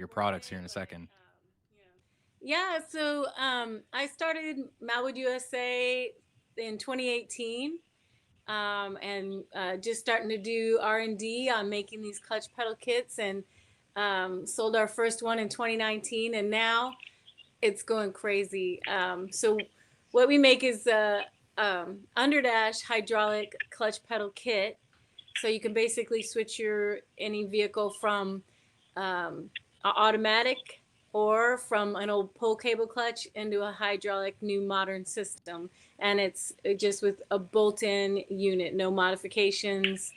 your products here in a second. Yeah, so I started Malwood USA in 2018, and just starting to do R&D on making these clutch pedal kits, and sold our first one in 2019, and now it's going crazy. So what we make is a underdash hydraulic clutch pedal kit. So you can basically switch your any vehicle from automatic or from an old pull cable clutch into a hydraulic new modern system, and it's just with a bolt-in unit, no modifications.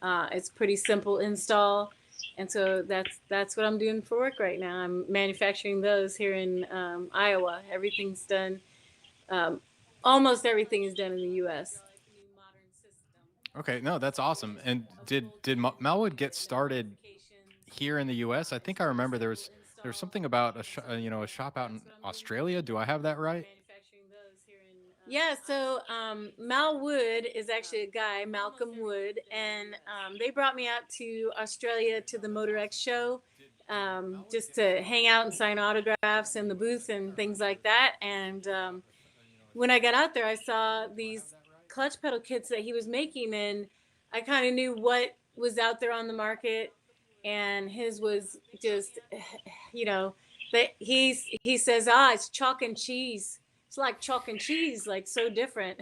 It's pretty simple install, and so that's what I'm doing for work right now. I'm manufacturing those here in Iowa. Everything's done. Um, Almost everything is done in the U.S. Okay, no, that's awesome. And did Malwood get started here in the U.S.? I think I remember there was something about a shop out in Australia. Do I have that right? Yeah, so Mal Wood is actually a guy, Malcolm Wood, and they brought me out to Australia to the Motor X show, just to hang out and sign autographs in the booth and things like that. And when I got out there, I saw these clutch pedal kits that he was making, and I kind of knew what was out there on the market. And his was just, you know, that he says, it's chalk and cheese. It's like chalk and cheese, like so different.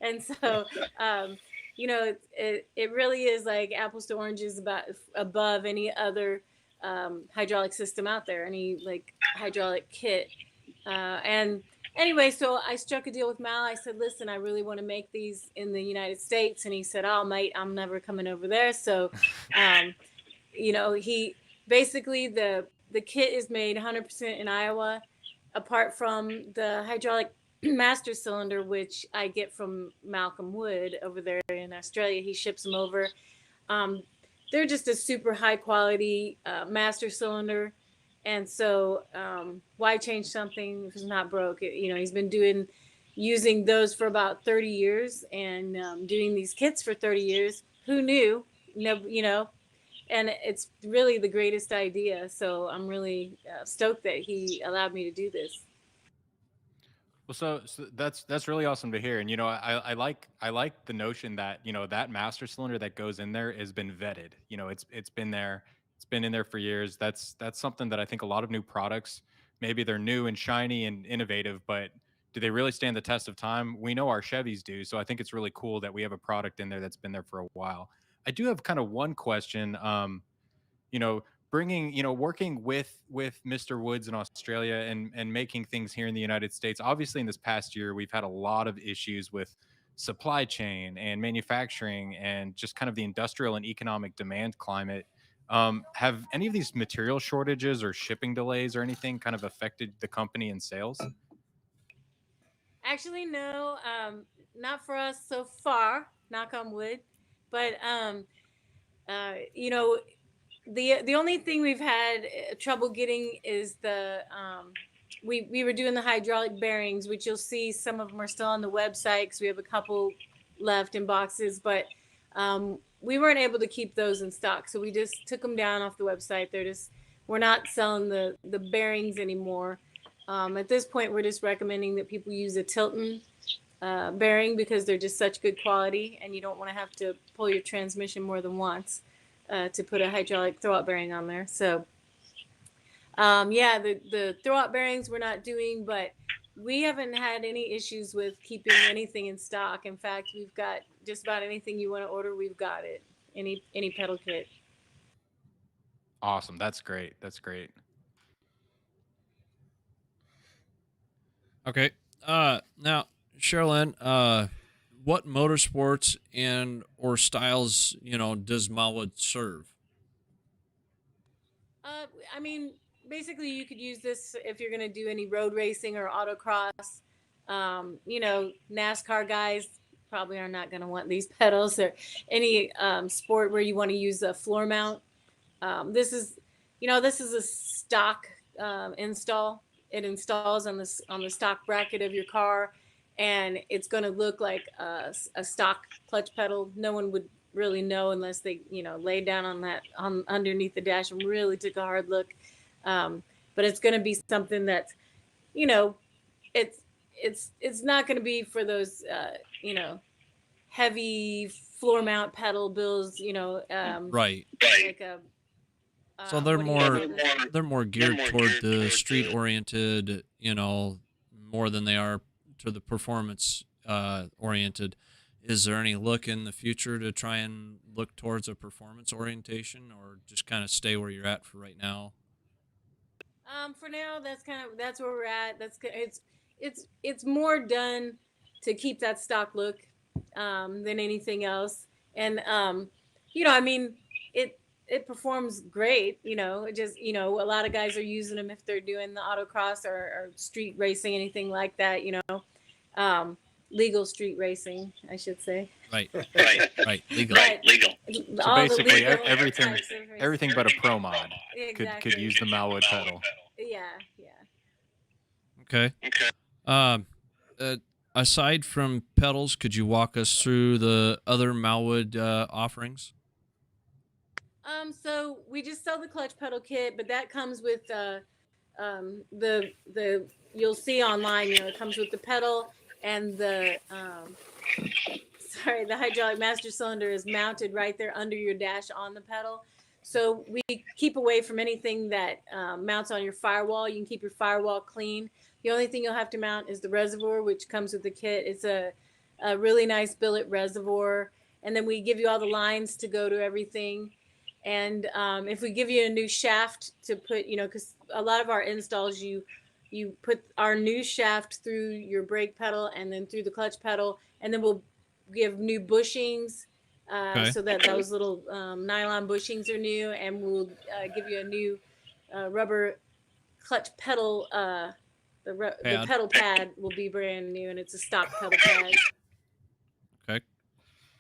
And so, um, it really is like apples to oranges, about above any other hydraulic system out there, any like hydraulic kit. And anyway, so I struck a deal with Mal. I said, listen, I really want to make these in the United States. And he said, oh, mate, I'm never coming over there. So, um, he basically the kit is made 100% in Iowa, apart from the hydraulic master cylinder, which I get from Malcolm Wood over there in Australia. He ships them over. Um, they're just a super high quality master cylinder, and so why change something if it's not broke? He's been using those for about 30 years, and doing these kits for 30 years. Who knew? No, and it's really the greatest idea. So I'm really stoked that he allowed me to do this. Well, so that's really awesome to hear. And I like the notion that that master cylinder that goes in there has been vetted. It's been there, it's been in there for years. That's something that I think a lot of new products, maybe they're new and shiny and innovative, but do they really stand the test of time? We know our Chevys do, so I think it's really cool that we have a product in there that's been there for a while. I do have kind of one question. You know bringing working with Mr. Woods in Australia and making things here in the United States. Obviously in this past year we've had a lot of issues with supply chain and manufacturing and just kind of the industrial and economic demand climate. Have any of these material shortages or shipping delays or anything kind of affected the company and sales? Actually, no, not for us so far. Knock on wood. But you know, the only thing we've had trouble getting is the we were doing the hydraulic bearings, which you'll see some of them are still on the website because we have a couple left in boxes, but we weren't able to keep those in stock, so we just took them down off the website. We're not selling the bearings anymore. At this point, we're just recommending that people use a Tilton bearing because they're just such good quality, and you don't want to have to pull your transmission more than once to put a hydraulic throwout bearing on there. So, yeah, the throwout bearings we're not doing, but we haven't had any issues with keeping anything in stock. In fact, we've got just about anything you want to order, we've got it. Any pedal kit. Awesome, that's great, that's great. Okay. Now, Cherielynn, what motorsports and or styles does Malwood serve? Uh, I mean, basically, you could use this if you're going to do any road racing or autocross. NASCAR guys probably are not going to want these pedals, or any sport where you want to use a floor mount. This is a stock install. It installs on the stock bracket of your car, and it's going to look like a stock clutch pedal. No one would really know unless they laid down on that on underneath the dash and really took a hard look. But it's going to be something that's, you know, it's not going to be for those, you know, heavy floor mount pedal bills, you know, Right. like a, So they're what do you call more this? they're more geared toward the street oriented, you know, more than they are to the performance oriented. Is there any look in the future to try and look towards a performance orientation, or just kind of stay where you're at for right now? For now, that's where we're at. It's more done to keep that stock look, than anything else. And you know, I mean, it performs great. You know, it just, you know, a lot of guys are using them if they're doing the autocross or street racing, anything like that. You know, um, legal street racing, I should say. Right. Right. Right. Legal. But So all the basically, legal everything types of racing. everything but a pro mod could Exactly. use the Malwood pedal. Yeah, yeah. Okay. Okay. Um, uh, aside from pedals, could you walk us through the other Malwood offerings? So we just sell the clutch pedal kit, but that comes with the you'll see online. You know, it comes with the pedal and the sorry, the hydraulic master cylinder is mounted right there under your dash on the pedal. So we keep away from anything that mounts on your firewall. You can keep your firewall clean. The only thing you'll have to mount is the reservoir, which comes with the kit. It's a really nice billet reservoir. And then we give you all the lines to go to everything. And if we give you a new shaft to put, you know, because a lot of our installs, you put our new shaft through your brake pedal and then through the clutch pedal, and then we'll give new bushings, Okay. so that those little nylon bushings are new, and we'll give you a new rubber clutch pedal. The Pad. pedal pad will be brand new, and it's a stock pedal pad. Okay.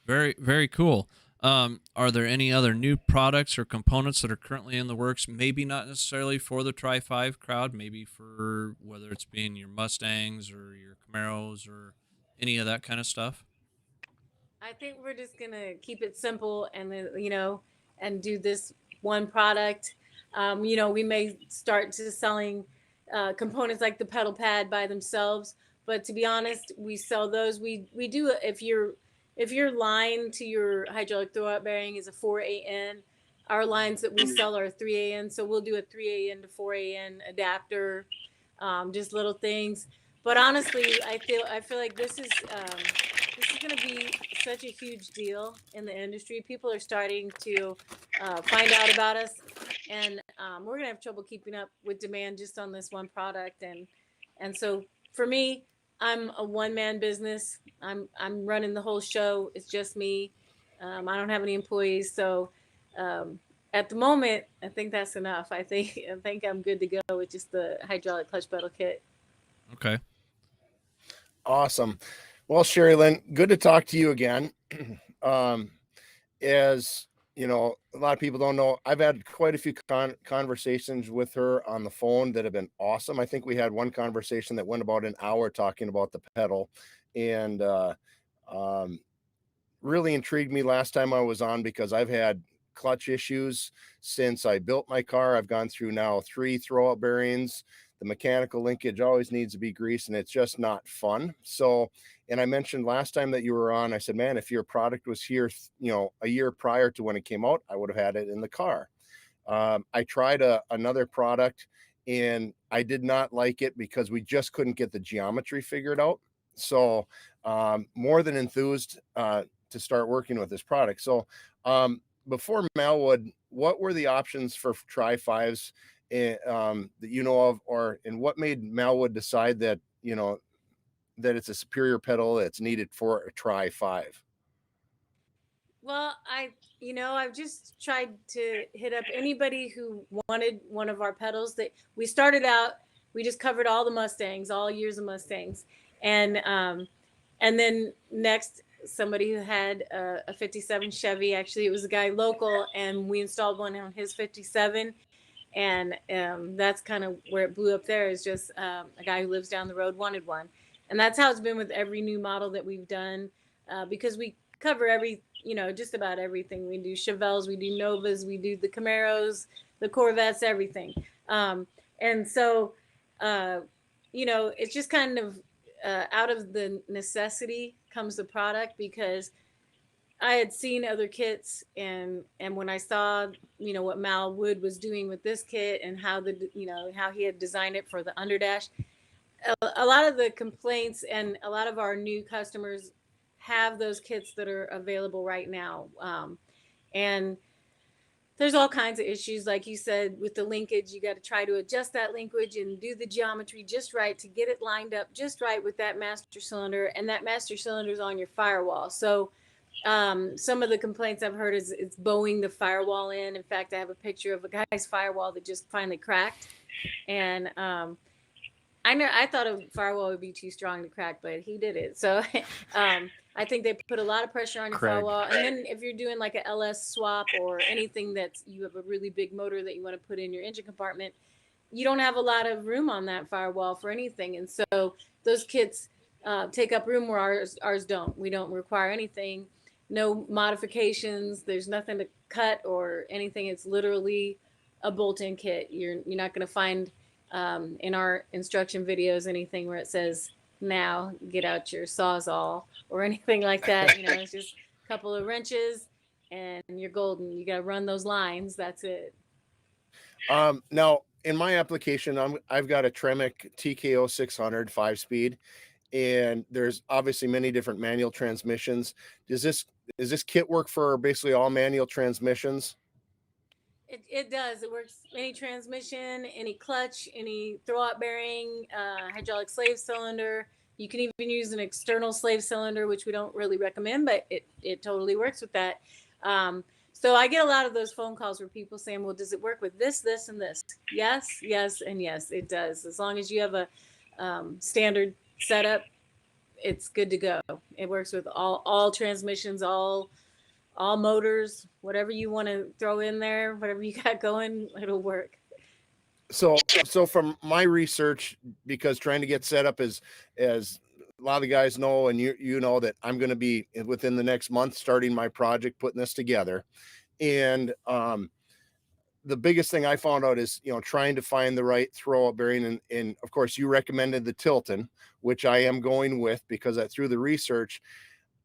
Very, very cool. Are there any other new products or components that are currently in the works? Maybe not necessarily for the Tri 5 crowd, maybe for whether it's being your Mustangs or your Camaros or any of that kind of stuff. I think we're just gonna keep it simple, and then, you know, and do this one product. You know, we may start to selling components like the pedal pad by themselves, but to be honest, we sell those. We do, if your line to your hydraulic throwout bearing is a 4AN, our lines that we sell are 3AN. So we'll do a 3AN to 4AN adapter, just little things. But honestly, I feel like this is going to be such a huge deal in the industry. People are starting to find out about us, and we're going to have trouble keeping up with demand just on this one product. And so for me, I'm a one-man business. I'm running the whole show. It's just me. I don't have any employees, so at the moment, I think that's enough. I think I'm good to go with just the hydraulic clutch pedal kit. Okay. Awesome. Well, Cherielynn, good to talk to you again. As you know, a lot of people don't know, I've had quite a few conversations with her on the phone that have been awesome. I think we had one conversation that went about an hour talking about the pedal, and really intrigued me last time I was on because I've had clutch issues since I built my car. I've gone through now 3 throwout bearings. The mechanical linkage always needs to be greased, and it's just not fun. So, and I mentioned last time that you were on, I said, man, if your product was here, you know, a year prior to when it came out, I would have had it in the car. I tried another product, and I did not like it because we just couldn't get the geometry figured out. So more than enthused to start working with this product. So before Malwood, what were the options for Tri 5s that you know of, or and what made Malwood decide that, you know, that it's a superior pedal that's needed for a Tri 5? Well, I've just tried to hit up anybody who wanted one of our pedals. That we started out, we just covered all the Mustangs, all years of Mustangs, and then next somebody who had a 57 Chevy. Actually, it was a guy local, and we installed one on his 57. And that's kind of where it blew up there, is just a guy who lives down the road wanted one. And that's how it's been with every new model that we've done, because we cover just about everything. We do Chevelles, we do Novas, we do the Camaros, the Corvettes, everything. And so, it's just kind of out of the necessity comes the product, because I had seen other kits, and when I saw, what Malwood was doing with this kit, and how he had designed it for the underdash, a lot of the complaints and a lot of our new customers have those kits that are available right now. And there's all kinds of issues, like you said, with the linkage. You got to try to adjust that linkage and do the geometry just right to get it lined up just right with that master cylinder, and that master cylinder is on your firewall. So some of the complaints I've heard is it's bowing the firewall in. In fact, I have a picture of a guy's firewall that just finally cracked, and I thought a firewall would be too strong to crack, but he did it. So I think they put a lot of pressure on your firewall. And then if you're doing like a LS swap or anything that's, you have a really big motor that you want to put in your engine compartment, you don't have a lot of room on that firewall for anything. And so those kits take up room where ours don't. We don't require anything, no modifications. There's nothing to cut or anything. It's literally a bolt-in kit. You're not going to find in our instruction videos anything where it says, now get out your Sawzall or anything like that. It's just a couple of wrenches and you're golden. You got to run those lines. That's it. Now in my application, I've got a Tremec TKO 600 5-speed, and there's obviously many different manual transmissions. Does this kit work for basically all manual transmissions? It does. It works any transmission, any clutch, any throwout bearing, hydraulic slave cylinder. You can even use an external slave cylinder, which we don't really recommend, but it totally works with that. So I get a lot of those phone calls where people saying, well, does it work with this, this, and this? Yes, yes, and yes, it does. As long as you have a standard setup, it's good to go. It works with all transmissions, all motors, whatever you want to throw in there, whatever you got going, it'll work. So from my research, because trying to get set up as a lot of the guys know, and you know that I'm going to be within the next month starting my project, putting this together. And the biggest thing I found out is, trying to find the right throwout bearing. And of course you recommended the Tilton, which I am going with, because through the research,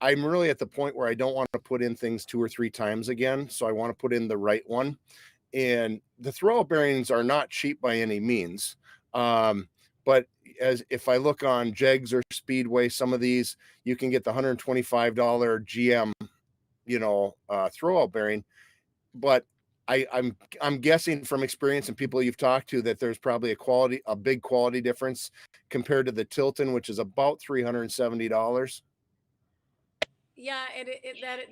I'm really at the point where I don't want to put in things 2 or 3 times again. So I want to put in the right one. And the throwout bearings are not cheap by any means. But if I look on Jegs or Speedway, some of these, you can get the $125 GM, throwout bearing. But I'm guessing from experience and people you've talked to that there's probably a big quality difference compared to the Tilton, which is about $370. Yeah,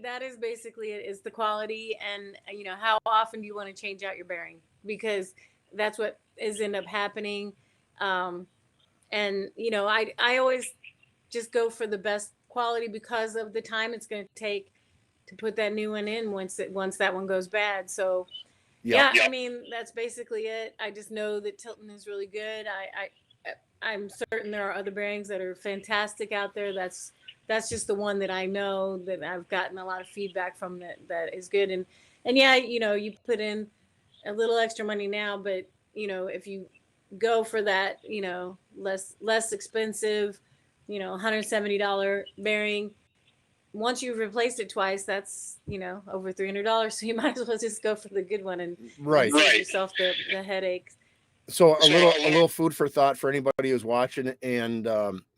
that is basically it, is the quality. And how often do you want to change out your bearing, because that's what is end up happening. And I always just go for the best quality because of the time it's going to take to put that new one in once that one goes bad. So yeah, I mean, that's basically it. I just know that Tilton is really good. I'm certain there are other bearings that are fantastic out there. That's just the one that I know that I've gotten a lot of feedback from that is good. And yeah, you put in a little extra money now, but if you go for that, less expensive, $170 bearing, once you've replaced it twice, that's, over $300. So you might as well just go for the good one and save yourself the headaches. So a little food for thought for anybody who's watching, and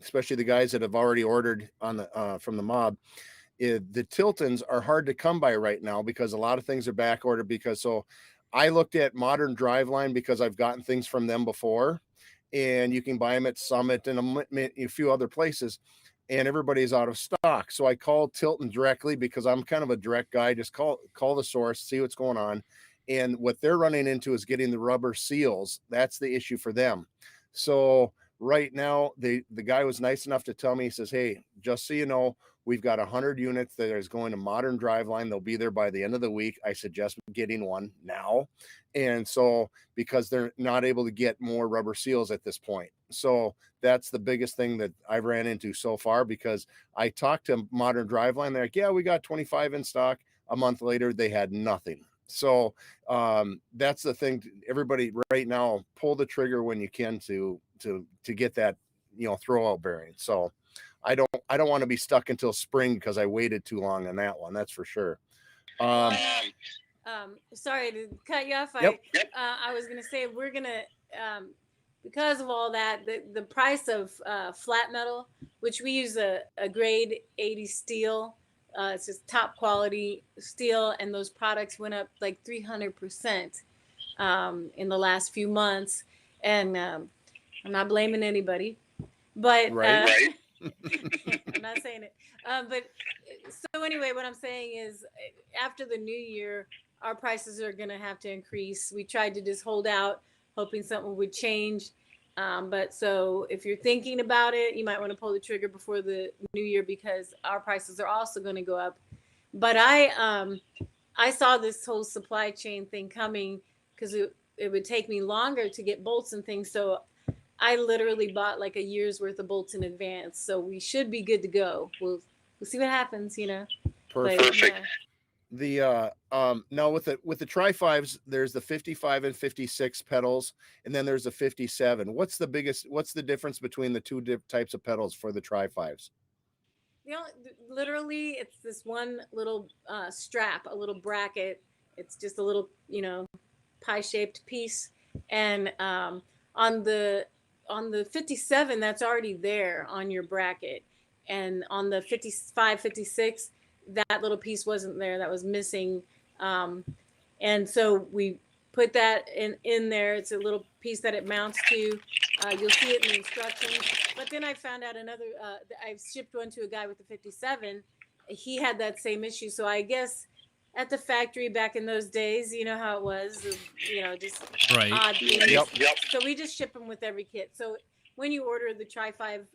especially the guys that have already ordered on the from the mob. The Tiltons are hard to come by right now because a lot of things are back ordered. So I looked at Modern Driveline because I've gotten things from them before, and you can buy them at Summit and a few other places, and everybody's out of stock. So I called Tilton directly because I'm kind of a direct guy. Just call the source, see what's going on. And what they're running into is getting the rubber seals. That's the issue for them. So right now, the guy was nice enough to tell me, he says, hey, just so you know, we've got 100 units that is going to Modern Driveline. They'll be there by the end of the week. I suggest getting one now. And so, because they're not able to get more rubber seals at this point. So that's the biggest thing that I've ran into so far, because I talked to Modern Driveline. They're like, yeah, we got 25 in stock. A month later, they had nothing. So that's the thing. Everybody right now, pull the trigger when you can to get that, throw out bearing. So I don't want to be stuck until spring because I waited too long on that one. That's for sure. Sorry to cut you off. Yep. I was gonna say we're gonna because of all that, the price of flat metal, which we use a grade 80 steel. It's just top quality steel, and those products went up like 300% in the last few months. And I'm not blaming anybody, but Right. I'm not saying it. But so anyway, what I'm saying is, after the new year, our prices are going to have to increase. We tried to just hold out, hoping something would change. But so if you're thinking about it, you might want to pull the trigger before the new year, because our prices are also going to go up. But I saw this whole supply chain thing coming, because it would take me longer to get bolts and things. So I literally bought like a year's worth of bolts in advance. So we should be good to go. We'll see what happens, Perfect. But, yeah. The now with the Tri-5s, there's the 55 and 56 pedals, and then there's the 57. What's the difference between the two types of pedals for the Tri-5s? Literally, it's this one little strap, a little bracket. It's just a little, pie-shaped piece, and on the 57, that's already there on your bracket, and on the 55, 56, that little piece wasn't there. That was missing, and so we put that in there. It's a little piece that it mounts to. You'll see it in the instructions. But then I found out I shipped one to a guy with the 57. He had that same issue. So I guess at the factory back in those days, you know how it was, just Right. odd things. Yep. So we just ship them with every kit. So when you order the Tri-5,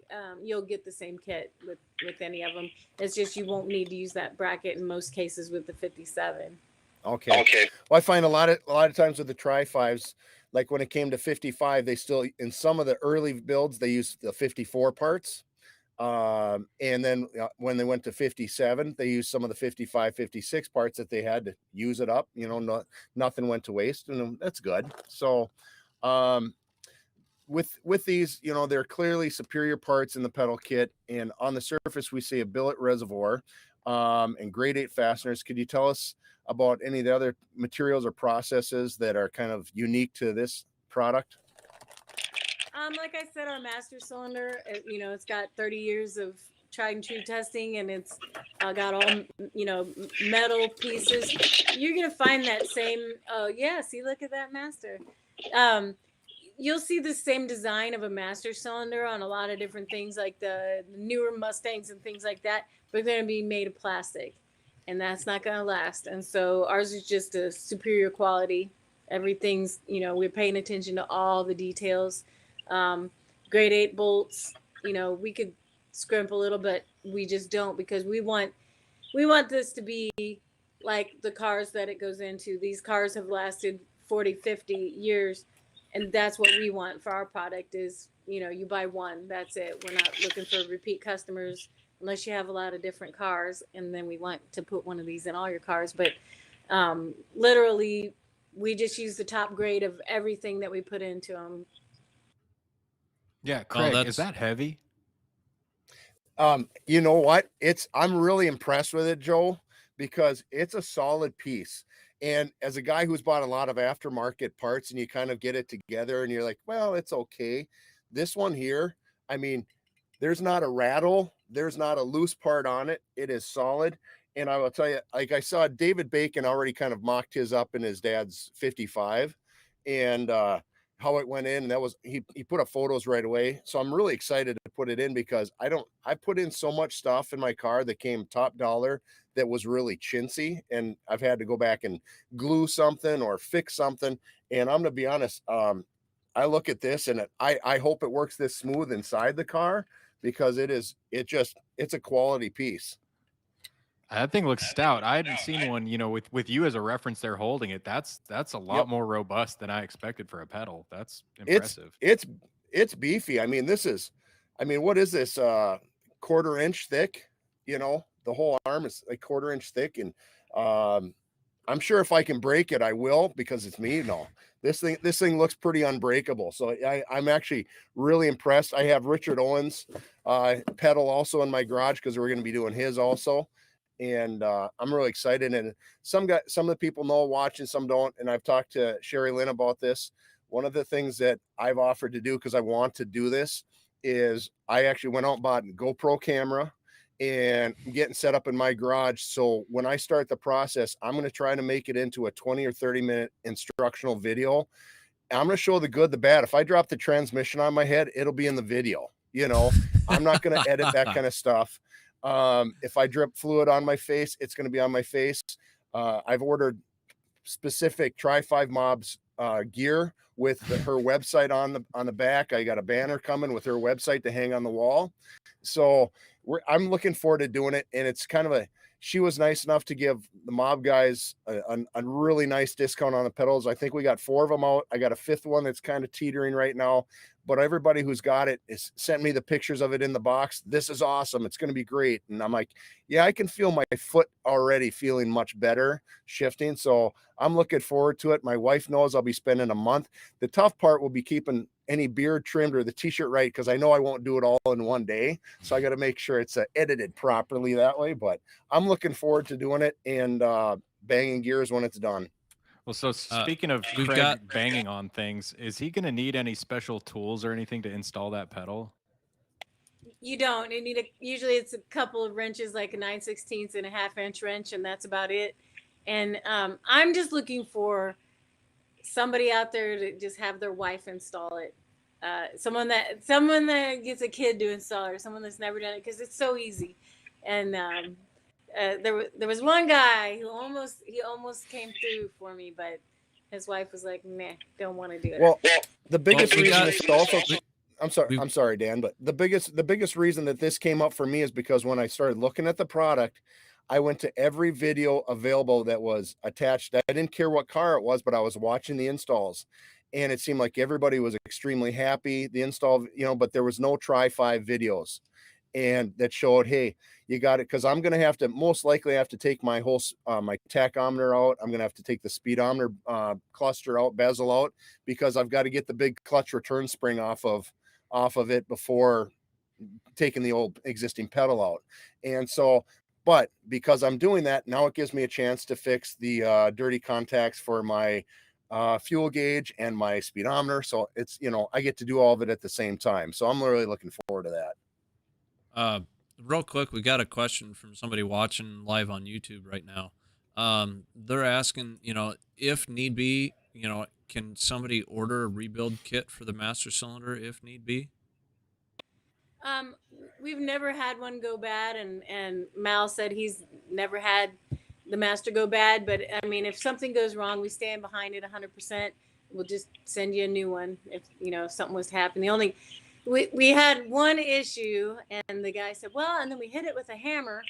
you'll get the same kit with any of them. It's just you won't need to use that bracket in most cases with the 57. Okay. Well, I find a lot of times with the Tri-5s, like when it came to 55, they still, in some of the early builds, they used the 54 parts. And then when they went to 57, they used some of the 55, 56 parts that they had to use it up. Nothing went to waste, and that's good. So, with these, they're clearly superior parts in the pedal kit, and on the surface we see a billet reservoir and grade 8 fasteners. Could you tell us about any of the other materials or processes that are kind of unique to this product? Like I said, our master cylinder, it's got 30 years of tried and true testing, and it's got all metal pieces. You're gonna find that same. Oh yeah, see, look at that master. You'll see the same design of a master cylinder on a lot of different things, like the newer Mustangs and things like that. But they're gonna be made of plastic, and that's not gonna last. And so ours is just a superior quality. Everything's, we're paying attention to all the details. Grade 8 bolts, we could scrimp a little, but we just don't, because we want this to be like the cars that it goes into. These cars have lasted 40, 50 years, and that's what we want for our product is, you buy one, that's it. We're not looking for repeat customers unless you have a lot of different cars, and then we want to put one of these in all your cars. But literally, we just use the top grade of everything that we put into them. Yeah, Craig, is that heavy? You know what? I'm really impressed with it, Joe, because it's a solid piece. And as a guy who's bought a lot of aftermarket parts, and you kind of get it together and you're like, well, it's okay. This one here, I mean, there's not a rattle, there's not a loose part on it. It is solid. And I will tell you, like I saw David Bacon already kind of mocked his up in his dad's 55, and how it went in. And that was, he put up photos right away. So I'm really excited to put it in, because I put in so much stuff in my car that came top dollar that was really chintzy, and I've had to go back and glue something or fix something. And I'm gonna be honest, I look at this and I hope it works this smooth inside the car, because it's a quality piece. That thing looks stout. I hadn't seen one, with you as a reference there holding it. That's a lot more robust than I expected for a pedal. That's impressive. It's beefy. I mean, what is this? 1/4 inch thick, the whole arm is like 1/4 inch thick. And I'm sure if I can break it, I will, because it's me. No, this thing looks pretty unbreakable. So I'm actually really impressed. I have Richard Owens pedal also in my garage because we're going to be doing his also. And I'm really excited. And some of the people know watching, some don't. And I've talked to Cherielynn about this. One of the things that I've offered to do, because I want to do this, is I actually went out and bought a GoPro camera and I'm getting set up in my garage. So when I start the process, I'm going to try to make it into a 20 or 30-minute instructional video. I'm going to show the good, the bad. If I drop the transmission on my head, it'll be in the video. You know, I'm not going to edit that kind of stuff. If I drip fluid on my face, it's going to be on my face. I've ordered specific Tri-5 Mobs gear with her website on the back. I got a banner coming with her website to hang on the wall. So I'm looking forward to doing it. And it's kind of she was nice enough to give the Mob guys a really nice discount on the pedals. I think we got 4 of them out. I got a 5th one that's kind of teetering right now, but everybody who's got it is sent me the pictures of it in the box. This is awesome. It's going to be great. And I'm like, yeah, I can feel my foot already feeling much better shifting. So I'm looking forward to it. My wife knows I'll be spending a month. The tough part will be keeping any beard trimmed or the t-shirt right, because I know I won't do it all in one day. So I got to make sure it's edited properly that way. But I'm looking forward to doing it and banging gears when it's done. Well, so speaking of Craig banging on things, is he going to need any special tools or anything to install that pedal? You don't. You need usually it's a couple of wrenches, like a 9/16 and a 1/2-inch wrench, and that's about it. And I'm just looking for somebody out there to just have their wife install it. Someone that gets a kid to install it, or someone that's never done it, because it's so easy. And there was one guy who almost came through for me, but his wife was like, "Nah, don't want to do it." Well, the biggest reason is also. I'm sorry, Dan, but the biggest reason that this came up for me is because when I started looking at the product, I went to every video available that was attached. I didn't care what car it was, but I was watching the installs, and it seemed like everybody was extremely happy. The install, but there was no Tri-5 videos, and that showed, hey, you got it. Because I'm going to most likely have to take my whole my tachometer out. I'm going to have to take the speedometer cluster out, bezel out, because I've got to get the big clutch return spring off of it before taking the old existing pedal out. And so, but because I'm doing that, now it gives me a chance to fix the dirty contacts for my fuel gauge and my speedometer. So it's, I get to do all of it at the same time. So I'm really looking forward to that. Real quick, we got a question from somebody watching live on YouTube right now. They're asking, if need be, can somebody order a rebuild kit for the master cylinder if need be? We've never had one go bad, and Mal said he's never had the master go bad. But I mean, if something goes wrong, we stand behind it 100%. We'll just send you a new one if something was to happen. The only we had one issue, and the guy said, well, and then we hit it with a hammer,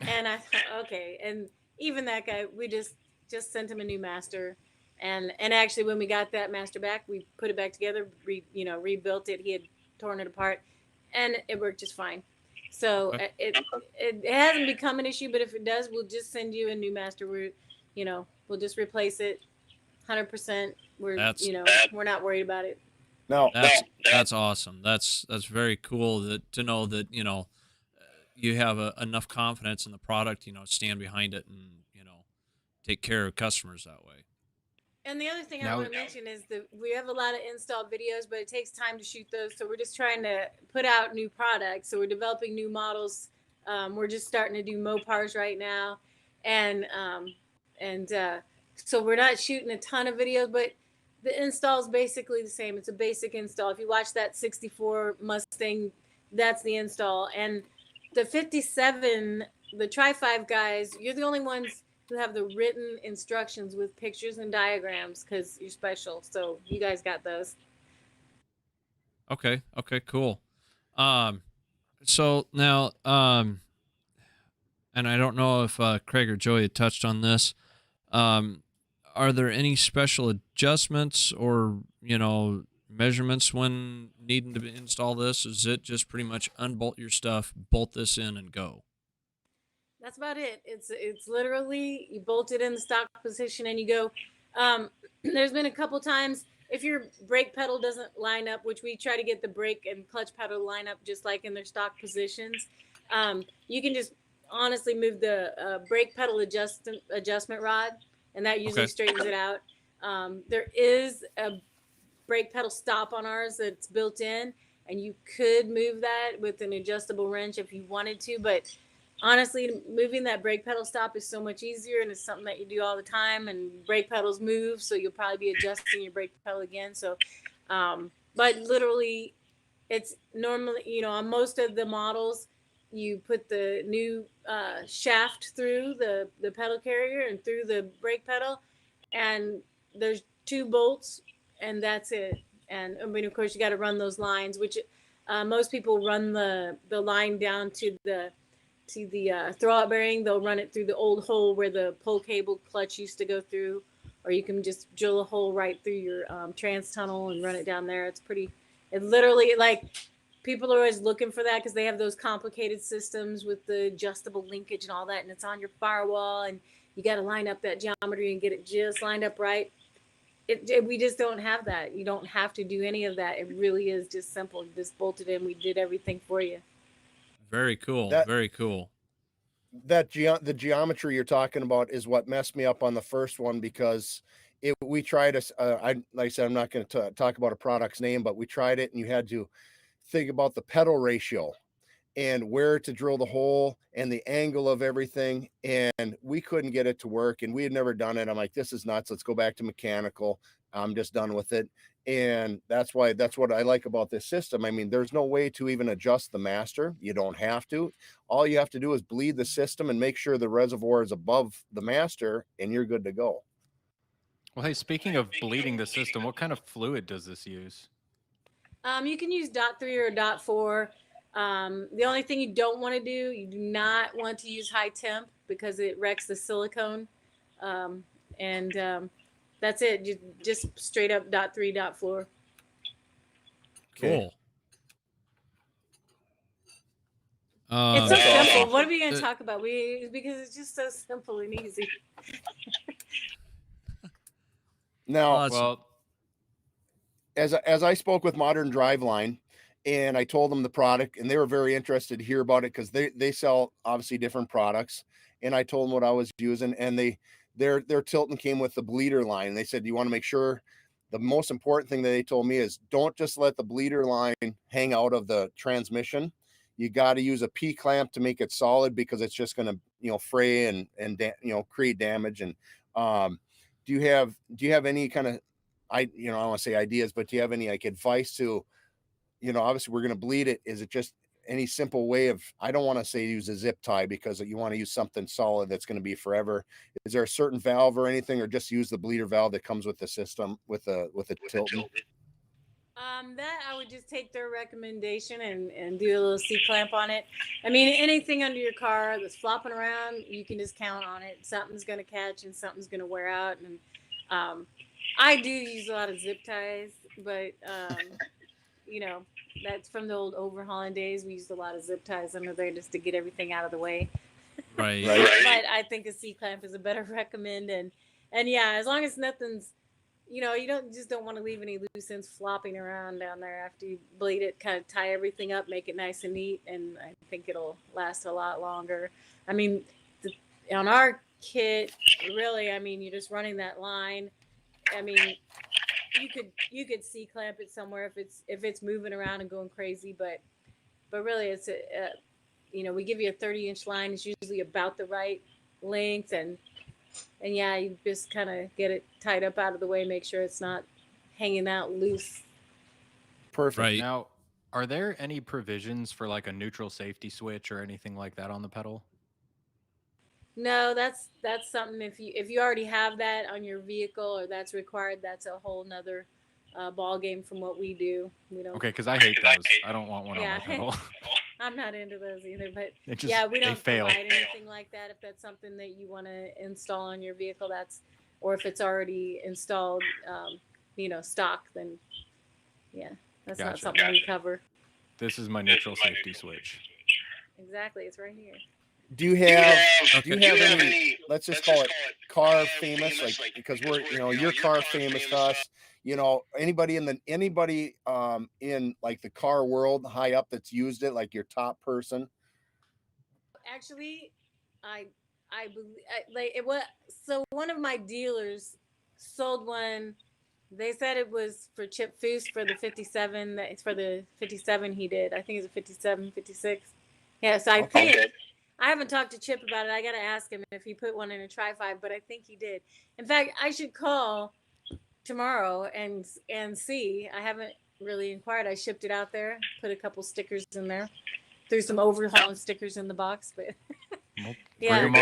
and I thought, okay. And even that guy, we just sent him a new master, and actually when we got that master back, we put it back together, rebuilt it. He had torn it apart, and it worked just fine. So it hasn't become an issue, but if it does, we'll just send you a new master. We'll just replace it 100%. We're not worried about it. No, that's awesome. That's very cool to know that you have enough confidence in the product, stand behind it, and take care of customers that way. And the other thing I want to mention is that we have a lot of install videos, but it takes time to shoot those. So we're just trying to put out new products. So we're developing new models. We're just starting to do Mopars right now, and so we're not shooting a ton of videos, but the install is basically the same. It's a basic install. If you watch that 64 Mustang, that's the install. And the 57, the Tri-5 guys, you're the only ones who have the written instructions with pictures and diagrams because you're special. So you guys got those. Okay, cool. So now, and I don't know if Craig or Joey had touched on this. Are there any special adjustments or, measurements when needing to install this? Is it just pretty much unbolt your stuff, bolt this in, and go? That's about it. It's literally you bolt it in the stock position and you go. There's been a couple times if your brake pedal doesn't line up, which we try to get the brake and clutch pedal to line up just like in their stock positions. You can just honestly move the brake pedal adjustment rod, and that usually straightens it out. There is a brake pedal stop on ours that's built in, and you could move that with an adjustable wrench if you wanted to, but honestly, moving that brake pedal stop is so much easier, and it's something that you do all the time, and brake pedals move, so you'll probably be adjusting your brake pedal again. So but literally it's normally, on most of the models you put the new shaft through the pedal carrier and through the brake pedal, and there's 2 bolts, and that's it. And I mean, of course, you got to run those lines, which most people run the line down to the throwout bearing. They'll run it through the old hole where the pull cable clutch used to go through, or you can just drill a hole right through your trans tunnel and run it down there. It literally, like, people are always looking for that because they have those complicated systems with the adjustable linkage and all that, and it's on your firewall, and you got to line up that geometry and get it just lined up right. We just don't have that. You don't have to do any of that. It really is just simple. You just bolt it in. We did everything for you. Very cool. Very cool. The geometry you're talking about is what messed me up on the first one, because we tried like I said, I'm not going to talk about a product's name, but we tried it, and you had to think about the pedal ratio and where to drill the hole and the angle of everything, and we couldn't get it to work, and we had never done it. I'm like, this is nuts. Let's go back to mechanical. I'm just done with it. And that's what I like about this system. I mean, there's no way to even adjust the master. You don't have to. All you have to do is bleed the system and make sure the reservoir is above the master, and you're good to go. Well, hey, speaking of bleeding the system, what kind of fluid does this use? You can use .3 or .4. The only thing you don't want to do, you do not want to use high temp because it wrecks the silicone. That's it. You just straight up .3, .4. Cool. It's so simple. What are we going to talk about? Because it's just so simple and easy. Now, well, as I spoke with Modern Driveline, and I told them the product, and they were very interested to hear about it because they sell obviously different products. And I told them what I was using, and their Tilton came with the bleeder line. And they said, you want to make sure, the most important thing that they told me is don't just let the bleeder line hang out of the transmission. You got to use a P clamp to make it solid, because it's just going to, fray and create damage. And do you have any kind of, I don't want to say ideas, but do you have any like advice to, obviously we're going to bleed it. Is it just any simple way of, I don't want to say use a zip tie, because you want to use something solid that's going to be forever. Is there a certain valve or anything, or just use the bleeder valve that comes with the system with the Tilton? That I would just take their recommendation and do a little C-clamp on it. I mean, anything under your car that's flopping around, you can just count on it. Something's going to catch and something's going to wear out. And I do use a lot of zip ties, but that's from the old Overhaulin days. We used a lot of zip ties under there just to get everything out of the way. Right. But I think a C-clamp is a better recommend. And yeah, as long as nothing's, you don't want to leave any loose ends flopping around down there after you bleed it. Kind of tie everything up, make it nice and neat, and I think it'll last a lot longer. I mean, on our kit, really, I mean, you're just running that line. I mean, you could C-clamp it somewhere if it's moving around and going crazy, but really it's we give you a 30-inch line. It's usually about the right length, and yeah, you just kind of get it tied up out of the way, make sure it's not hanging out loose. Perfect. Right. Now, are there any provisions for like a neutral safety switch or anything like that on the pedal? No, that's something, if you already have that on your vehicle or that's required, that's a whole nother ball game from what we do. We don't. Okay, because I hate those. I don't want one on my pedal. I'm not into those either, but we they don't fail. provide anything like that. If that's something that you want to install on your vehicle, or if it's already installed, stock, then that's not something we cover. This is my neutral safety switch. Exactly, it's right here. do you have any, let's just call it car famous, like, because we're, you're car famous to us, anybody in like the car world high up that's used it, like your top person? Actually, I believe like it was. So one of my dealers sold one. They said it was for Chip Foose for the 57. It's for the 57 he did. I think it's a 57, 56. Yeah, so I think I haven't talked to Chip about it. I got to ask him if he put one in a Tri-5, but I think he did. In fact, I should call tomorrow and see. I haven't really inquired. I shipped it out there, put a couple stickers in there, threw some Overhaulin stickers in the box, but Well, yeah. bring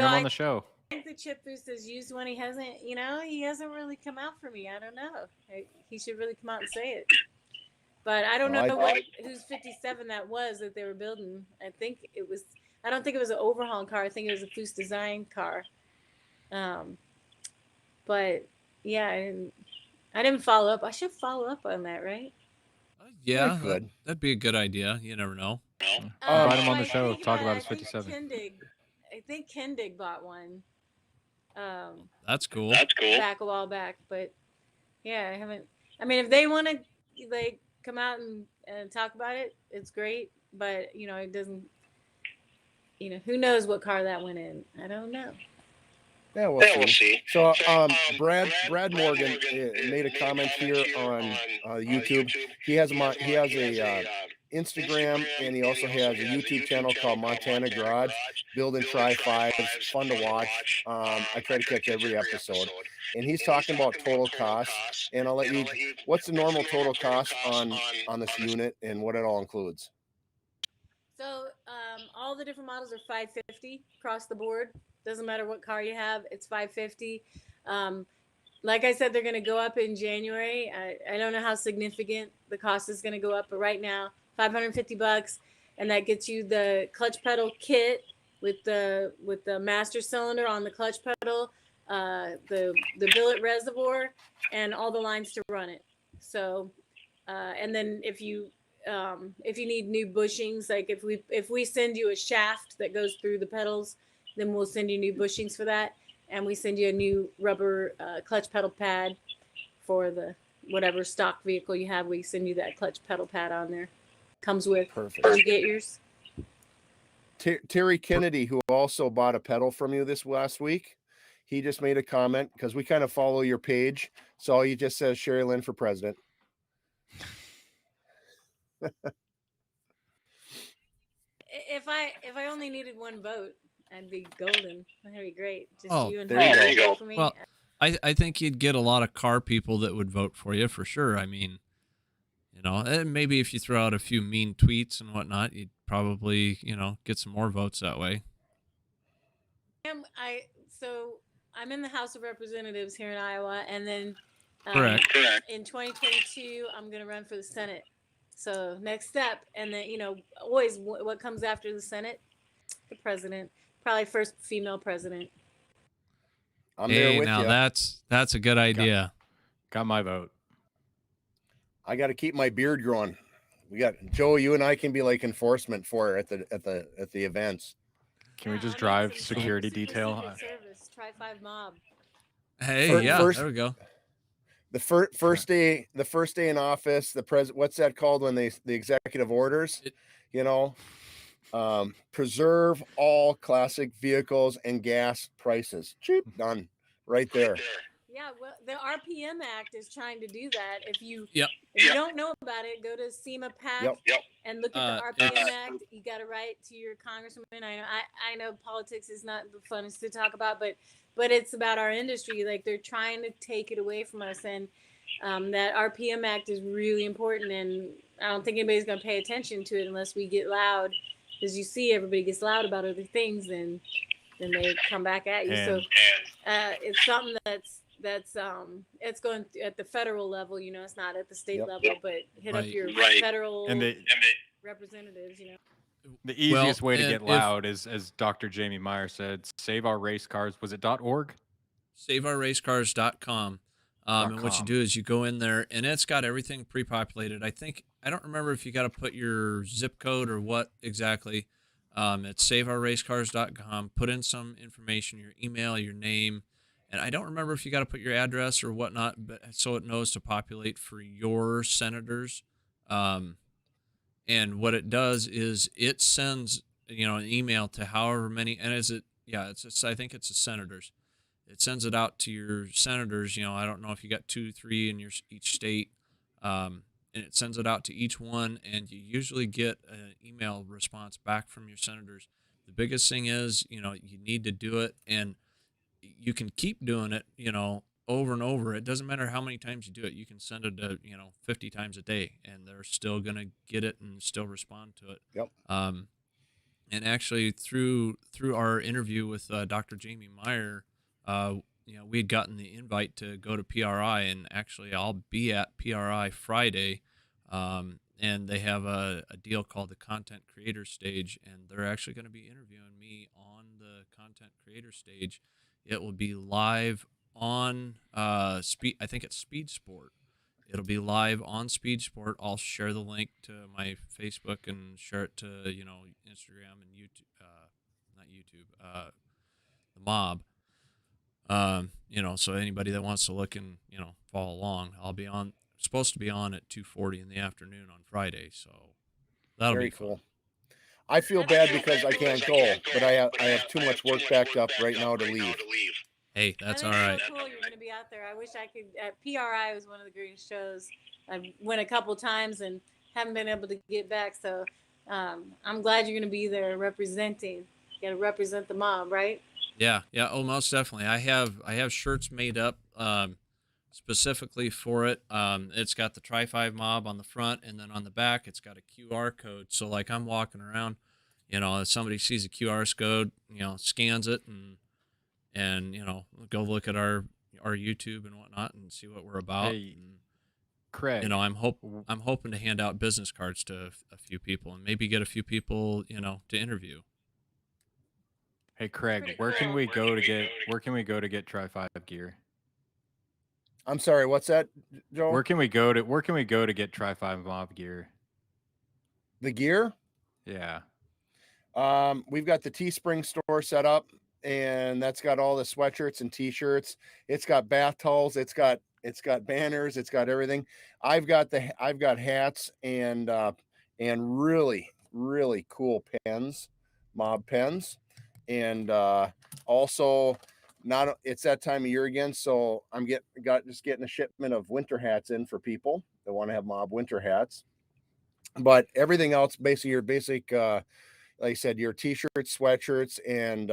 him on the show. I think the Chip Foose has used one. He hasn't really come out for me. I don't know. He should really come out and say it. But I don't know whose 57 that was that they were building. I don't think it was an Overhaulin car. I think it was a Foose design car. But yeah, I didn't follow up. I should follow up on that, right? Yeah, that'd be a good idea. You never know. Invite him on the show. Talk about his 57. I think Kendig bought one. That's cool. Back a while back, but yeah, I haven't. I mean, if they want to like come out and talk about it, it's great. But it doesn't. Who knows what car that went in? I don't know. Yeah, we'll see. So, Brad Morgan made a comment here on YouTube. He has a Instagram, and he also has a YouTube channel called Montana Garage, building Tri-5s, fun to watch. I try to catch every episode, and he's talking about total cost. And I'll let you. What's the normal total cost on this unit, and what it all includes? So, all the different models are $550 across the board. Doesn't matter what car you have, it's $550. Like I said, they're going to go up in January. I don't know how significant the cost is going to go up, but right now, $550, and that gets you the clutch pedal kit with the master cylinder on the clutch pedal, the billet reservoir, and all the lines to run it. So, and then if you need new bushings, like if we send you a shaft that goes through the pedals, then we'll send you new bushings for that, and we send you a new rubber clutch pedal pad for the whatever stock vehicle you have. We send you that clutch pedal pad on there. Comes with. Perfect. Did you get yours? Terry Kennedy, who also bought a pedal from you this last week, he just made a comment because we kind of follow your page. So he just says Cherielynn for president. If I only needed one vote, I'd be golden. That'd be great. Oh, you and there you go. For me. Well, I think you'd get a lot of car people that would vote for you for sure. I mean, and maybe if you throw out a few mean tweets and whatnot, you'd probably, get some more votes that way. I'm in the House of Representatives here in Iowa, and then Correct. In 2022, I'm going to run for the Senate. So next step, and then always what comes after the Senate, the president, probably first female president. I'm there with you. That's a good idea. Got my vote. I got to keep my beard growing. We got Joe. You and I can be like enforcement for at the events. Can we just drive security detail? Service, Tri-5 mob. Hey, there we go. The first day in office, the president. What's that called when the executive orders? Preserve all classic vehicles and gas prices. Cheap, done, right there. Yeah, well, the RPM Act is trying to do that. If you don't know about it, go to SEMA PAC and look at the RPM Act. You got to write to your congressman. I know politics is not the funnest to talk about, but it's about our industry. Like they're trying to take it away from us, and that RPM Act is really important. And I don't think anybody's going to pay attention to it unless we get loud. As you see, everybody gets loud about other things, and then they come back at you. So it's something that's it's going at the federal level, it's not at the state level, but hit up your federal representatives, The easiest way to get loud is, as Dr. Jamie Meyer said, save our race cars. Was it .org? SaveOurRaceCars.com. And what you do is you go in there, and it's got everything pre-populated. I don't remember if you got to put your zip code or what exactly, It's saveourracecars.com. Put in some information, your email, your name, and I don't remember if you got to put your address or whatnot, but so it knows to populate for your senators. Um, and what it does is it sends an email to however many, and is it I think it's the senators. It sends it out to your senators. I don't know if you got 2 3 in each state, and it sends it out to each one, and you usually get an email response back from your senators. The biggest thing is you need to do it, and you can keep doing it over and over. It doesn't matter how many times you do it. You can send it 50 times a day, and they're still going to get it and still respond to it. Yep. And actually through our interview with Dr. Jamie Meyer, we had gotten the invite to go to PRI, and actually I'll be at PRI Friday, and they have a deal called the Content Creator Stage, and they're actually going to be interviewing me on the Content Creator Stage. It will be live on Speed. I think it's Speed Sport. It'll be live on Speed Sport. I'll share the link to my Facebook and share it to Instagram and YouTube. Not YouTube. The Mob. So anybody that wants to look and follow along, I'll be on. Supposed to be on at 2:40 in the afternoon on Friday. So that'll Very be cool. I feel bad because I can't go, but I have too much work backed up right now to leave. Hey, that's all I right. think it's so cool you're going to be out there. I wish I could. PRI was one of the greatest shows. I went a couple times and haven't been able to get back. So I'm glad you're going to be there representing. You got to represent the mob, right? Yeah. Oh, most definitely. I have shirts made up specifically for it. It's got the Tri-5 Mob on the front, and then on the back, it's got a QR code. So like I'm walking around, if somebody sees a QR code, scans it and go look at our YouTube and whatnot and see what we're about. Hey, Craig. I'm hoping to hand out business cards to a few people and maybe get a few people, to interview. Hey, Craig, where can we go to get Tri-5 gear? I'm sorry, what's that, Joe? Where can we go to get Tri-5 Mob gear? The gear? Yeah. We've got the Teespring store set up, and that's got all the sweatshirts and t-shirts. It's got bath towels, it's got banners, it's got everything. I've got hats and really, really cool pens, mob pens. And also it's that time of year again, so I'm just getting a shipment of winter hats in for people that want to have mob winter hats. But everything else, basically your basic like I said, your t-shirts, sweatshirts, and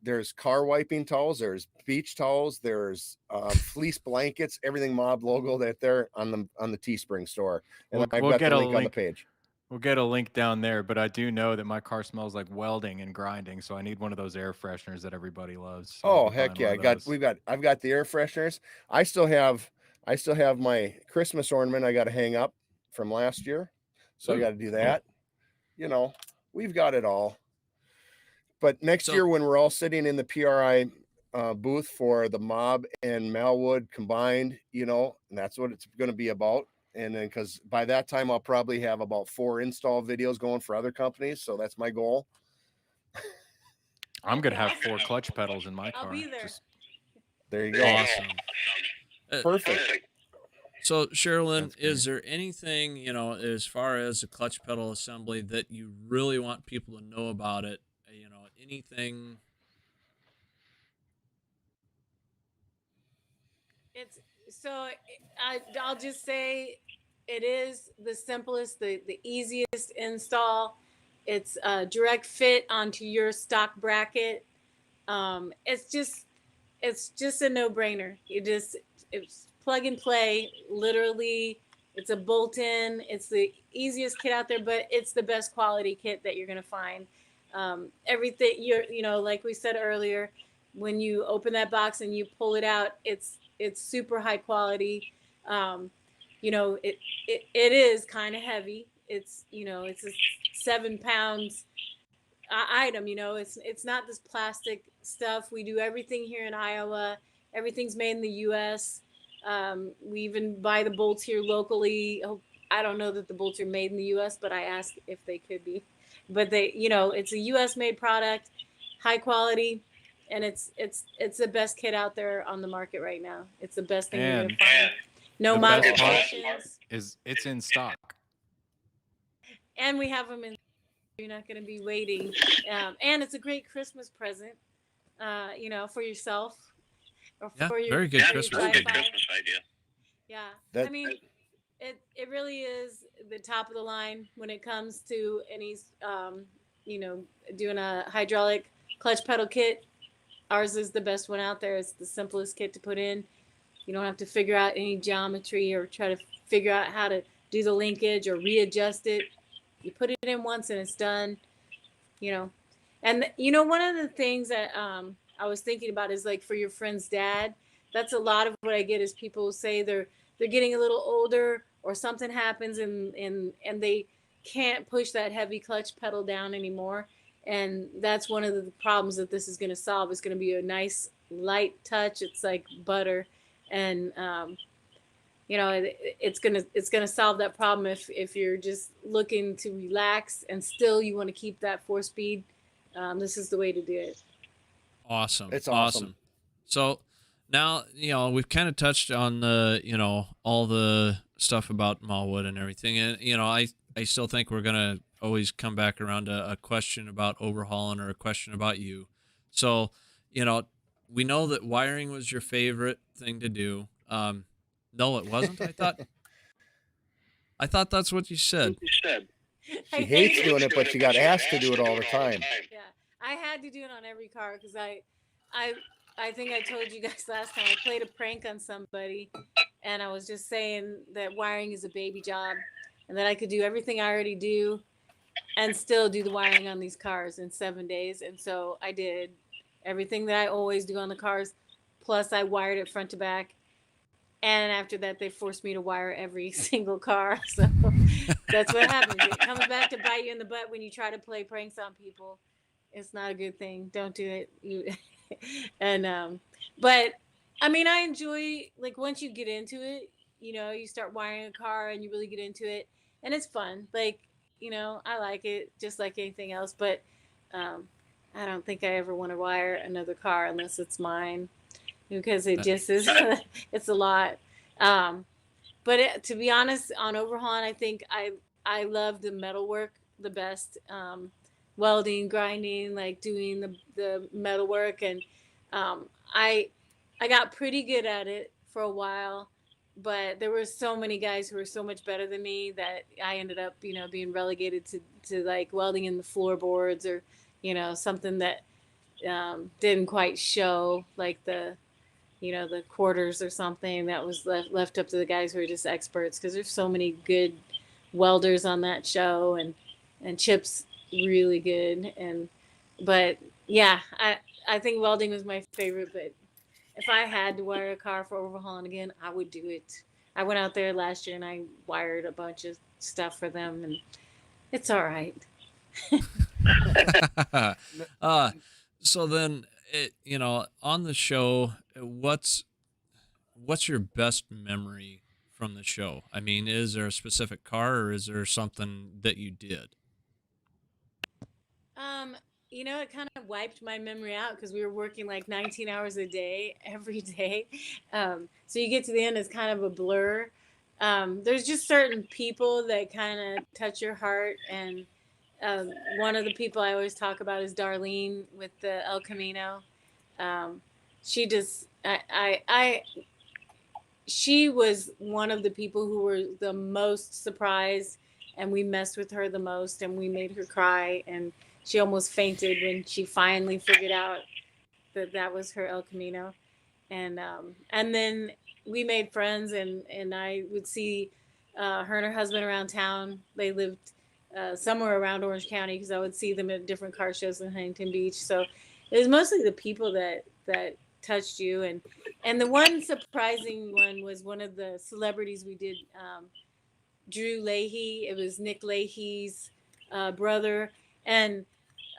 there's car wiping towels, there's beach towels, there's fleece blankets, everything mob logo that they're on the Teespring store. And I've got the link on the page. We'll get a link down there, but I do know that my car smells like welding and grinding, so I need one of those air fresheners that everybody loves. So oh heck yeah, I've got the air fresheners. I still have my Christmas ornament I got to hang up from last year, so I got to do that. We've got it all. But next year, when we're all sitting in the PRI booth for the mob and Malwood combined, and that's what it's going to be about. And then because by that time, I'll probably have about 4 install videos going for other companies. So that's my goal. I'm going to have 4 clutch pedals in my car. I'll be there. There you go. Awesome. Perfect. So, Cherielynn, is there anything, as far as the clutch pedal assembly that you really want people to know about it? Anything? I'll just say it is the simplest, the easiest install. It's a direct fit onto your stock bracket. It's just a no-brainer. It's plug and play. Literally, it's a bolt-in. It's the easiest kit out there, but it's the best quality kit that you're gonna find. Everything like we said earlier, when you open that box and you pull it out, it's super high quality. It is kind of heavy. It's a 7 pounds item. It's not this plastic stuff. We do everything here in Iowa. Everything's made in the U.S. We even buy the bolts here locally. I don't know that the bolts are made in the U.S., but I asked if they could be. but they, it's a U.S. made product, high quality, and it's the best kit out there on the market right now. It's the best thing you're gonna And find. No the best part modifications, is it's in stock. and we have them in. You're not gonna be waiting, and it's a great Christmas present, for yourself or Yeah, for your very good for your Christmas Wi-Fi. idea. Christmas idea. Yeah, That I mean, it really is the top of the line when it comes to any, doing a hydraulic clutch pedal kit. Ours is the best one out there. It's the simplest kit to put in. You don't have to figure out any geometry or try to figure out how to do the linkage or readjust it. You put it in once and it's done. And one of the things that I was thinking about is like for your friend's dad. That's a lot of what I get is people say they're getting a little older or something happens and they can't push that heavy clutch pedal down anymore. And that's one of the problems that this is going to solve. It's going to be a nice light touch. It's like butter, and it's gonna solve that problem if you're just looking to relax and still you want to keep that 4-speed. This is the way to do it. Awesome. It's awesome. So now, we've kind of touched on the, all the stuff about Malwood and everything. And, I still think we're going to always come back around to a question about Overhaulin or a question about you. So, we know that wiring was your favorite thing to do. No, it wasn't. I thought that's what you said. she hates doing it, but she got asked to do it all the time. Yeah, I had to do it on every car because I think I told you guys last time I played a prank on somebody, and I was just saying that wiring is a baby job, and that I could do everything I already do, and still do the wiring on these cars in 7 days. And so I did everything that I always do on the cars, plus I wired it front to back. And after that, they forced me to wire every single car. So that's what happens. It comes back to bite you in the butt when you try to play pranks on people. It's not a good thing. Don't do it. But I mean, I enjoy, like, once you get into it, you start wiring a car and you really get into it, and it's fun. Like, I like it just like anything else. But I don't think I ever want to wire another car unless it's mine, because it just is, it's a lot. But to be honest, on Overhaulin, I think I love the metal work the best. Welding, grinding, like doing the metal work. And I got pretty good at it for a while, but there were so many guys who were so much better than me that I ended up, being relegated to like welding in the floorboards or, something that didn't quite show, like the quarters or something that was left up to the guys who are just experts, because there's so many good welders on that show, and Chip's really good. But yeah, I think welding was my favorite. But if I had to wire a car for Overhaulin again, I would do it. I went out there last year and I wired a bunch of stuff for them, and it's all right. So then, on the show, what's your best memory from the show? I mean, is there a specific car, or is there something that you did? It kind of wiped my memory out because we were working like 19 hours a day every day. So you get to the end, it's kind of a blur. There's just certain people that kind of touch your heart, and one of the people I always talk about is Darlene with the El Camino. She was one of the people who were the most surprised, and we messed with her the most, and we made her cry, and she almost fainted when she finally figured out that was her El Camino. And then we made friends, and I would see her and her husband around town. They lived somewhere around Orange County, because I would see them at different car shows in Huntington Beach. So it was mostly the people that touched you. And the one surprising one was one of the celebrities we did, Drew Leahy. It was Nick Leahy's brother. And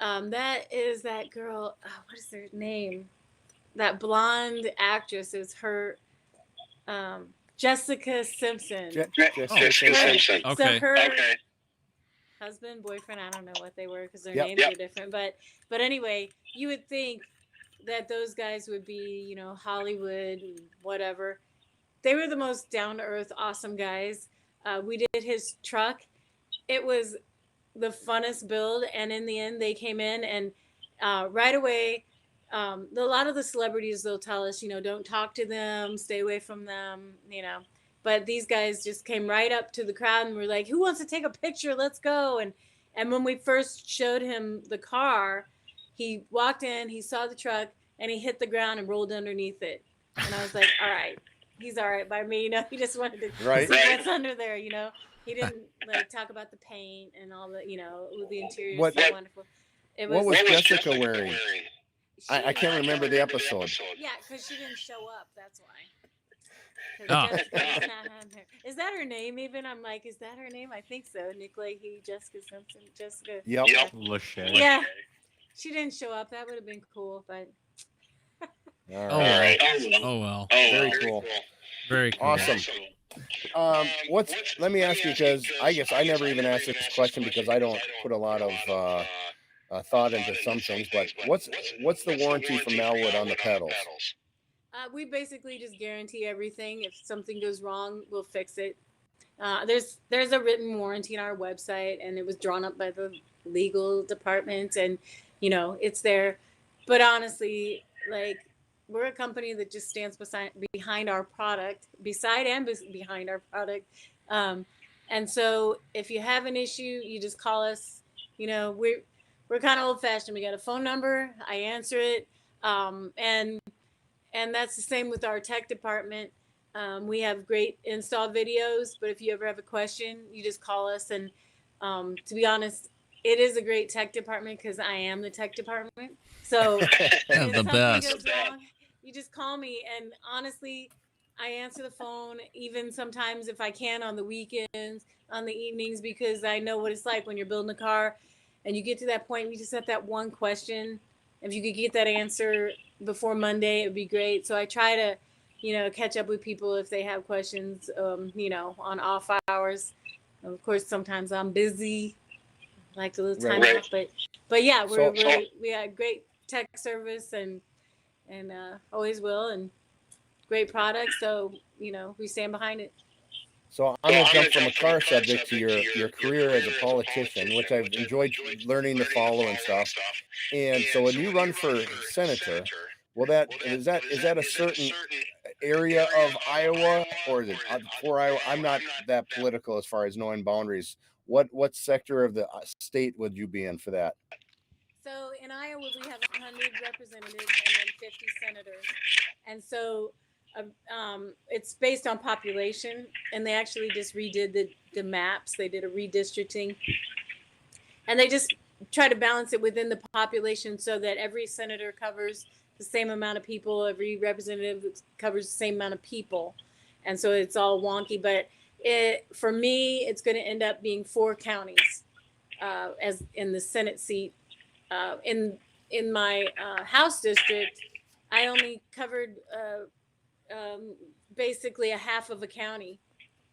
that is that girl, what is her name? That blonde actress is her, Jessica Simpson. Okay. So husband, boyfriend. I don't know what they were because their Yep. names are different. But anyway, you would think that those guys would be, you know, Hollywood, whatever. They were the most down to earth, awesome guys. We did his truck. It was the funnest build, and in the end, they came in and right away. A lot of the celebrities, they'll tell us, you know, don't talk to them, stay away from them, you know. But these guys just came right up to the crowd and were like, "Who wants to take a picture? Let's go!" And when we first showed him the car, he walked in, he saw the truck, and he hit the ground and rolled underneath it. And I was like, "All right, he's all right by me." You know, he just wanted to Right. see what's under there. You know, he didn't like talk about the paint and all the, you know, the interior is so wonderful. It What was was Jessica wearing? I can't remember the episode. Yeah, because she didn't show up. That's why. Ah. Jessica's not on there. Is that her name even? I'm like, is that her name? I think so. Nick Leahy, Jessica Simpson, Jessica. Yep. Lachey. Yeah. She didn't show up. That would have been cool, but. All right. Oh well. Very cool. Very cool. Awesome. Let me ask you, because I guess I never even asked this question because I don't put a lot of thought into some things, but what's the warranty from Malwood on the pedals? We basically just guarantee everything. If something goes wrong, we'll fix it. There's a written warranty on our website, and it was drawn up by the legal department, and you know it's there. But honestly, like, we're a company that just stands behind our product, behind our product. And so if you have an issue, you just call us. You know, we're kind of old fashioned. We got a phone number. I answer it. And that's the same with our tech department. We have great install videos, but if you ever have a question, you just call us. And to be honest, it is a great tech department because I am the tech department. So if The best. goes wrong, you just call me. And honestly, I answer the phone even sometimes if I can on the weekends, on the evenings, because I know what it's like when you're building a car and you get to that point, you just have that one question. If you could get that answer before Monday, it would be great. So I try to, you know, catch up with people if they have questions, you know, on off hours. Of course, sometimes I'm busy, like a little time off, but yeah, we had great tech service and always will, and great products. So, you know, we stand behind it. So I'm going to jump from a car subject to your career as a politician, which I've enjoyed learning to follow and stuff. And so when you run for senator, is that a certain area of Iowa, or is it for Iowa? I'm not that political as far as knowing boundaries. What sector of the state would you be in for that? So in Iowa, we have 100 representatives and then 50 senators. And so it's based on population, and they actually just redid the maps. They did a redistricting, and they just try to balance it within the population so that every senator covers the same amount of people, every representative covers the same amount of people. And so it's all wonky, but for me, it's going to end up being 4 counties as in the Senate seat. In my House district, I only covered basically a half of a county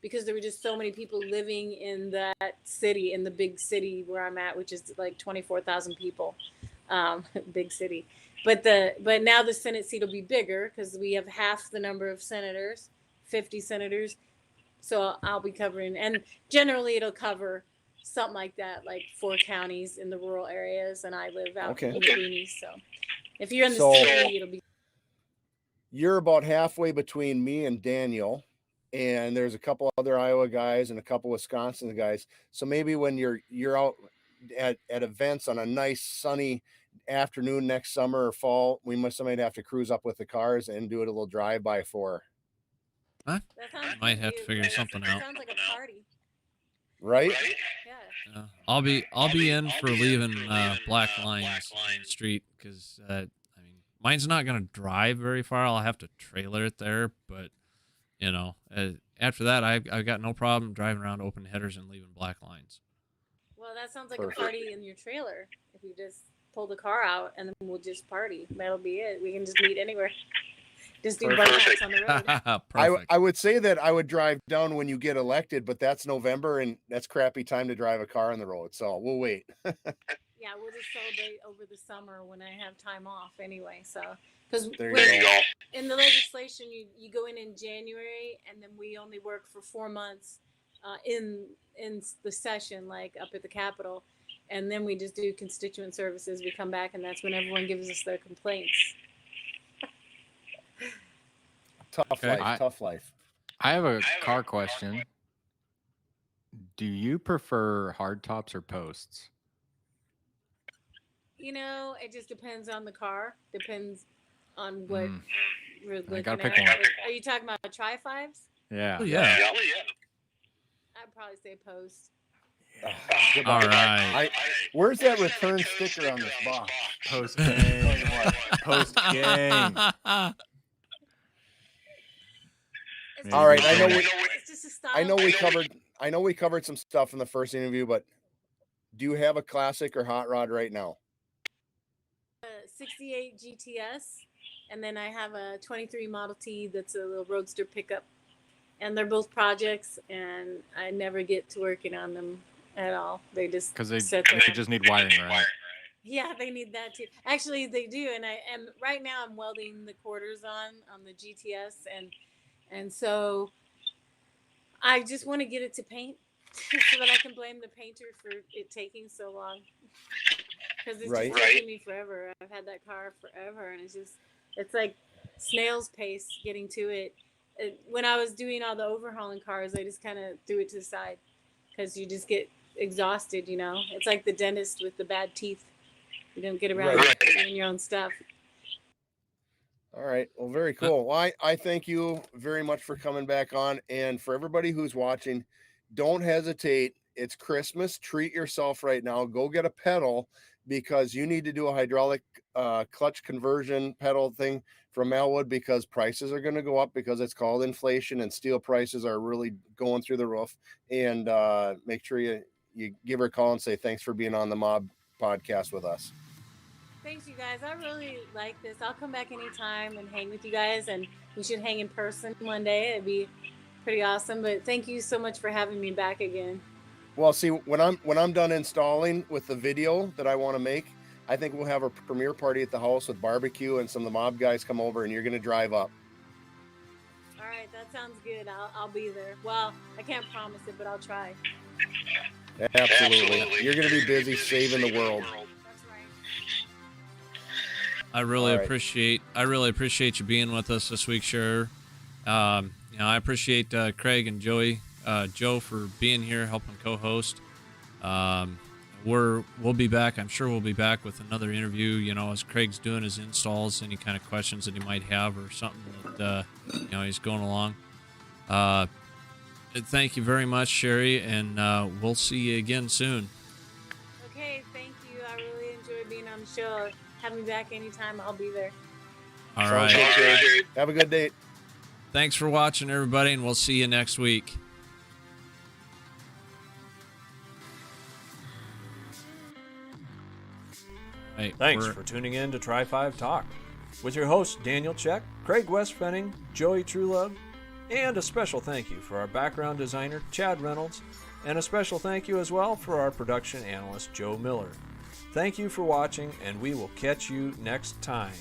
because there were just so many people living in that city, in the big city where I'm at, which is like 24,000 people, big city. But now the Senate seat will be bigger because we have half the number of senators, 50 senators. So I'll be covering, and generally it'll cover something like that, like 4 counties in the rural areas, and I live out in the boonies. So if you're in the city, it'll be. You're about halfway between me and Daniel, and there's a couple other Iowa guys and a couple Wisconsin guys. So maybe when you're out at events on a nice sunny afternoon next summer or fall, we might have to cruise up with the cars and do it a little drive-by for. Huh? Might have to figure something out. Sounds like a party. Right? Yeah. I'll be in for leaving black lines on the street because I mean mine's not gonna drive very far. I'll have to trailer it there, but you know after that I've got no problem driving around open headers and leaving black lines. Well, that sounds like a party in your trailer. If you just pull the car out and then we'll just party, that'll be it. We can just meet anywhere. just do burnouts on the road. Perfect. I would say that I would drive down when you get elected, but that's November and that's crappy time to drive a car on the road. So we'll wait. Yeah, we'll just celebrate over the summer when I have time off anyway. So, because There you go. in the legislation, you go in January, and then we only work for 4 months in the session, like up at the Capitol, and then we just do constituent services. We come back, and that's when everyone gives us their complaints. Tough life. I have a car question. Do you prefer hard tops or posts? You know, it just depends on the car. Depends on what we're looking gotta at. pick one. Are you talking about tri-5s? Yeah. Oh, yeah. I'd probably say post. All right. Where's that return sticker on this box? Post game. Post game. All right, I know It's just a style. I know we covered some stuff in the first interview, but do you have a classic or hot rod right now? 68 GTS, and then I have a 23 Model T that's a little roadster pickup, and they're both projects, and I never get to working on them at all. They just Because they sit there. just need wiring, right? Yeah, they need that too. Actually, they do, and right now I'm welding the quarters on the GTS, and so I just want to get it to paint so that I can blame the painter for it taking so long. Because it's just taking me forever. I've had that car forever, and it's like snail's pace getting to it. When I was doing all the overhauling cars, I just kind of threw it to the side because you just get exhausted, you know? It's like the dentist with the bad teeth. You don't get around to doing your own stuff. All right. Well, very cool. Well, I thank you very much for coming back on. And for everybody who's watching, don't hesitate. It's Christmas. Treat yourself right now. Go get a pedal because you need to do a hydraulic clutch conversion pedal thing from Malwood because prices are going to go up because it's called inflation and steel prices are really going through the roof. And make sure you give her a call and say thanks for being on the Mob podcast with us. Thanks, you guys. I really like this. I'll come back anytime and hang with you guys, and we should hang in person one day. It'd be pretty awesome. But thank you so much for having me back again. Well, see, when I'm done installing with the video that I want to make, I think we'll have a premiere party at the house with barbecue and some of the Mob guys come over, and you're going to drive up. All right, that sounds good. I'll be there. Well, I can't promise it, but I'll try. Absolutely. You're going to be busy saving the world. That's right. I really appreciate you being with us this week, Sher. I appreciate Craig and Joe for being here, helping co-host. We'll be back. I'm sure we'll be back with another interview. As Craig's doing his installs, any kind of questions that he might have or something that he's going along. Thank you very much, Sherry, and we'll see you again soon. Okay, thank you. I really enjoyed being on the show. Have me back anytime. I'll be there. All right. Have a good day. Thanks for watching, everybody, and we'll see you next week. Hey, Thanks for tuning in to Try 5 Talk with your hosts Daniel Check, Craig Westfenning, Joey Truelove, and a special thank you for our background designer Chad Reynolds, and a special thank you as well for our production analyst Joe Miller. Thank you for watching, and we will catch you next time.